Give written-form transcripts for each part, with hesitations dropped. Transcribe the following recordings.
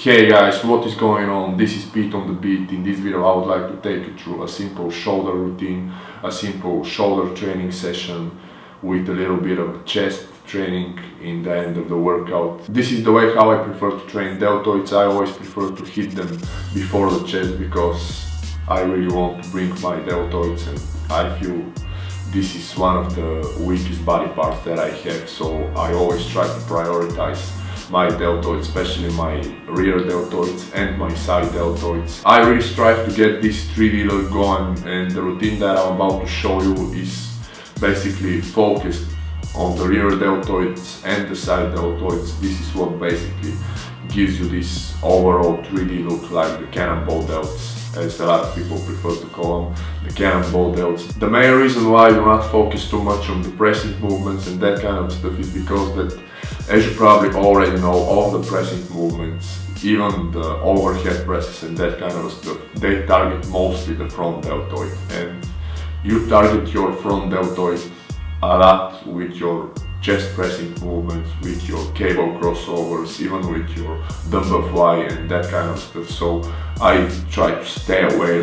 Hey guys, what is going on? This is Pete on the beat. In this video I would like to take you through a simple shoulder routine, a simple shoulder training session with a little bit of chest training in the end of the workout. This is the way how I prefer to train deltoids. I always prefer to hit them before the chest because I really want to bring my deltoids, and I feel this is one of the weakest body parts that I have, so I always try to prioritize my deltoids, especially my rear deltoids and my side deltoids. I really strive to get this three-wheeler going, and the routine that I'm about to show you is basically focused on the rear deltoids and the side deltoids. This is what basically gives you this overall 3D look, like the cannonball delts, as a lot of people prefer to call them, the cannonball delts. The main reason why I do not focus too much on the pressing movements and that kind of stuff is because that, as you probably already know, all the pressing movements, even the overhead presses and that kind of stuff, they target mostly the front deltoid, and you target your front deltoid a lot with your chest pressing movements, with your cable crossovers, even with your dumbbell fly and that kind of stuff. So I try to stay away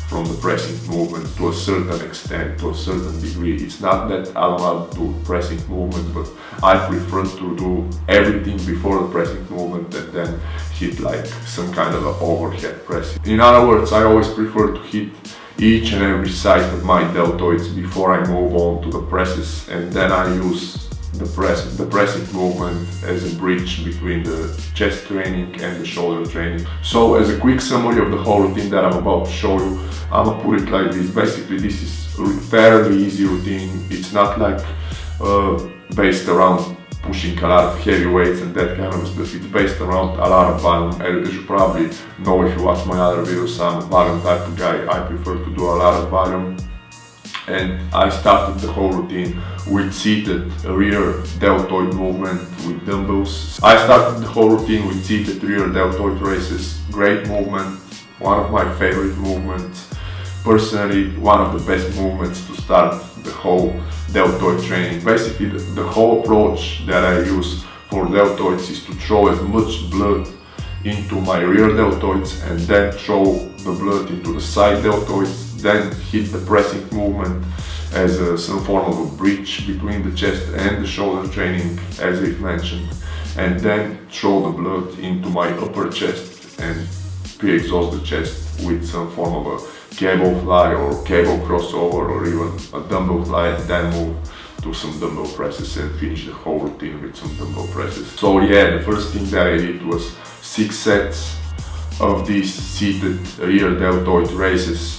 from the pressing movement to a certain extent, to a certain degree. It's not that I don't want to do pressing movement, but I prefer to do everything before the pressing movement and then hit like some kind of an overhead press. In other words, I always prefer to hit each and every side of my deltoids before I move on to the presses, and then I use the pressing movement as a bridge between the chest training and the shoulder training. So as a quick summary of the whole routine that I'm about to show you, I'm gonna put it like this. Basically, this is a fairly easy routine. It's not like based around pushing a lot of heavy weights and that kind of stuff. It's based around a lot of volume. As you probably know if you watch my other videos, I'm a volume type of guy. I prefer to do a lot of volume. And I started the whole routine with seated rear deltoid movement with dumbbells. I started the whole routine with seated rear deltoid raises. Great movement, one of my favorite movements. Personally, one of the best movements to start the whole deltoid training. Basically, the whole approach that I use for deltoids is to throw as much blood into my rear deltoids and then throw the blood into the side deltoids, then hit the pressing movement as some form of a bridge between the chest and the shoulder training, as I've mentioned, and then throw the blood into my upper chest and pre-exhaust the chest with some form of a cable fly or cable crossover or even a dumbbell fly, and then move to some dumbbell presses and finish the whole routine with some dumbbell presses. So yeah, the first thing that I did was 6 sets of these seated rear deltoid raises.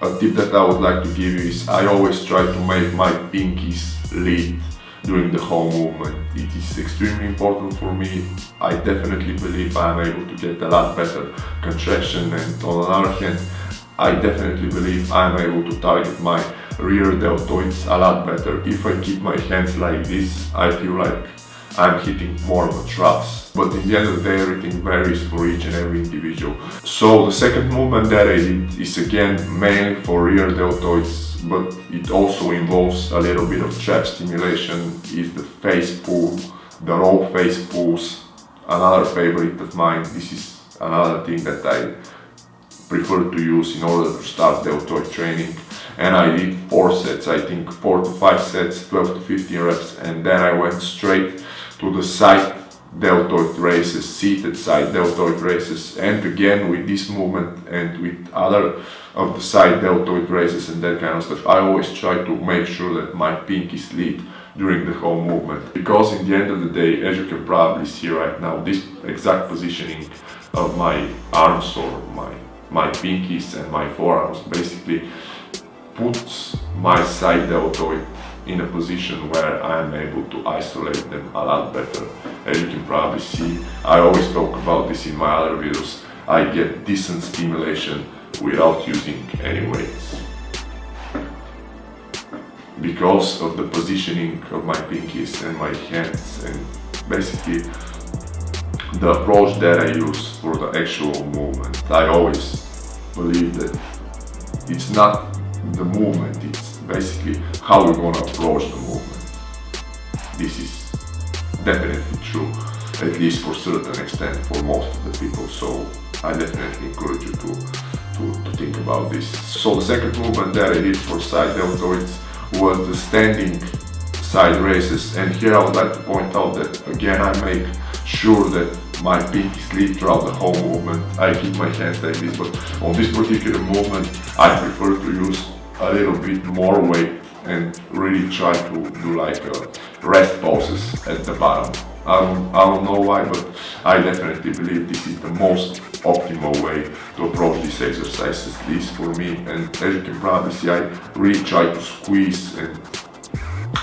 A tip that I would like to give you is I always try to make my pinkies lead during the whole movement. It is extremely important for me. I definitely believe I'm able to get a lot better contraction, and on the other hand, I definitely believe I'm able to target my rear deltoids a lot better. If I keep my hands like this, I feel like I'm hitting more of a thrust. But in the end of the day, everything varies for each and every individual. So the second movement that I did is again mainly for rear deltoids, but it also involves a little bit of trap stimulation, is the face pull, the row face pulls, another favorite of mine. This is another thing that I prefer to use in order to start deltoid training. And I did 4 sets, I think 4 to 5 sets, 12 to 15 reps, and then I went straight to the side deltoid raises, seated side deltoid raises, and again with this movement and with other of the side deltoid raises and that kind of stuff, I always try to make sure that my pinkies lead during the whole movement, because in the end of the day, as you can probably see right now, this exact positioning of my arms or my pinkies and my forearms basically puts my side deltoid in a position where I am able to isolate them a lot better. As you can probably see, I always talk about this in my other videos, I get decent stimulation without using any weights, because of the positioning of my pinkies and my hands, and basically the approach that I use for the actual movement. I always believe that it's not the movement, it's basically how we're gonna approach the movement. This is definitely true. at least for a certain extent for most of the people. So I definitely encourage you to think about this. So the second movement that I did for side deltoids was the standing side raises, and here I would like to point out that again I make sure that my pinky sleep throughout the whole movement. I keep my hands like this, but on this particular movement I prefer to use a little bit more weight and really try to do like rest poses at the bottom. I don't know why, but I definitely believe this is the most optimal way to approach these exercises, at least for me. And as you can probably see, I really try to squeeze and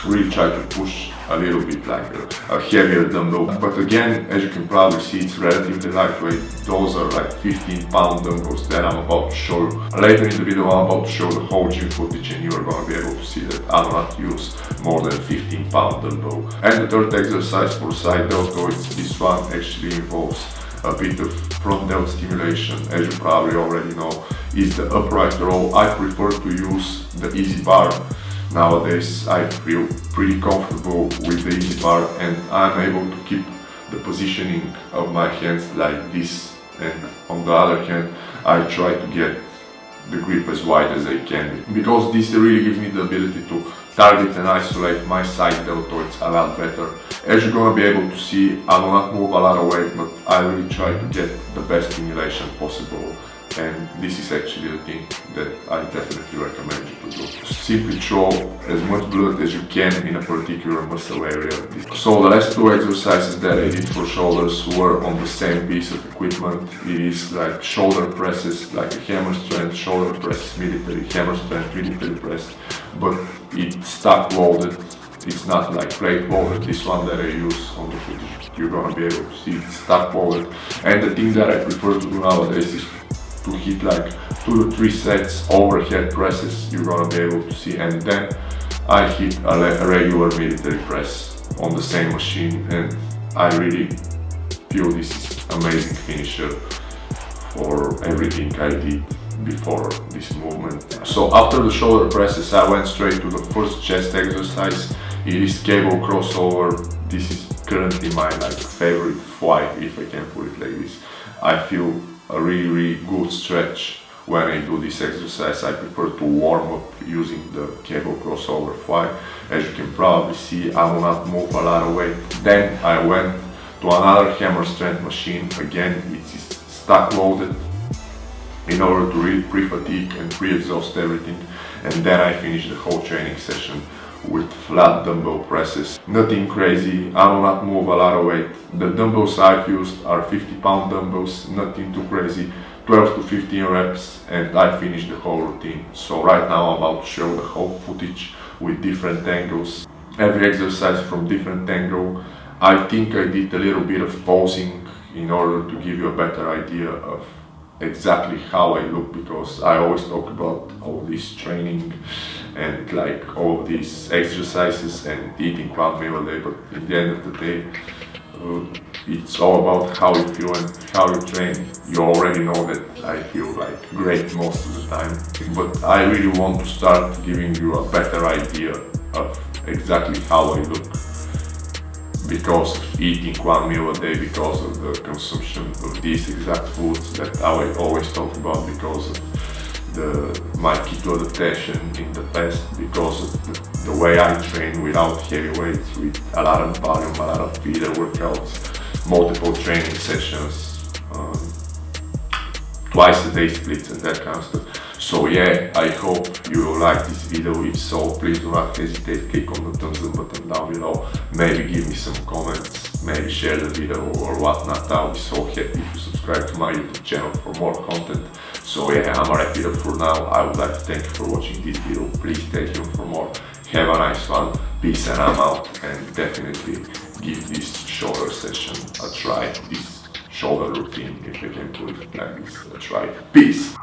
really try to push a little bit like a heavier dumbbell. But again, as you can probably see, it's relatively lightweight. Those are like 15-pound dumbbells that I'm about to show you. Later in the video I'm about to show the whole gym footage, and you are going to be able to see that I do not use more than 15-pound dumbbell. And the third exercise for side deltoids, this one actually involves a bit of front delt stimulation. As you probably already know, is the upright row. I prefer to use the easy bar. Nowadays I feel pretty comfortable with the easy bar, and I'm able to keep the positioning of my hands like this, and on the other hand I try to get the grip as wide as I can, because this really gives me the ability to target and isolate my side deltoids a lot better. As you're gonna be able to see, I do not move a lot of weight, but I really try to get the best stimulation possible. And this is actually the thing that I definitely recommend you to do. Simply throw as much blood as you can in a particular muscle area. So the last two exercises that I did for shoulders were on the same piece of equipment. It is like shoulder presses, like a hammer strength, shoulder press, military, hammer strength, military press, but it's stock loaded. It's not like plate loaded. This one that I use on the footage, you're gonna be able to see it's stock loaded. And the thing that I prefer to do nowadays is to hit like 2 to 3 sets overhead presses, you're gonna be able to see, and then I hit a regular military press on the same machine, and I really feel this is amazing finisher for everything I did before this movement. So after the shoulder presses I went straight to the first chest exercise. It is cable crossover. This is currently my like favorite flight, if I can put it like this. I feel a really good stretch when I do this exercise. I prefer to warm up using the cable crossover fly. As you can probably see, I will not move a lot of weight. Then I went to another hammer strength machine. Again, it is stock loaded in order to really pre-fatigue and pre-exhaust everything. And then I finished the whole training session with flat dumbbell presses. Nothing crazy, I will not move a lot of weight. The dumbbells I've used are 50-pound dumbbells, nothing too crazy, 12 to 15 reps, and I finished the whole routine. So right now I'm about to show the whole footage with different angles, every exercise from different angle. I think I did a little bit of posing in order to give you a better idea of exactly how I look, because I always talk about all this training and like all of these exercises and eating 1 meal a day, but at the end of the day it's all about how you feel and how you train. You already know that I feel like great most of the time, but I really want to start giving you a better idea of exactly how I look, because of eating 1 meal a day, because of the consumption of these exact foods that I always talk about, because of my keto adaptation in the past, because of the way I train without heavy weights, with a lot of volume, a lot of feeder workouts, multiple training sessions, twice a day splits and that kind of stuff. So yeah, I hope you will like this video. If so, please do not hesitate, click on the thumbs up button down below, maybe give me some comments, maybe share the video or whatnot. I'll be so happy if you subscribe to my YouTube channel for more content. So yeah, I'm gonna wrap it up for now. I would like to thank you for watching this video. Please stay tuned for more. Have a nice one. Peace, and I'm out. And definitely give this shoulder session a try, this shoulder routine, if I can put it like this, a try. Peace!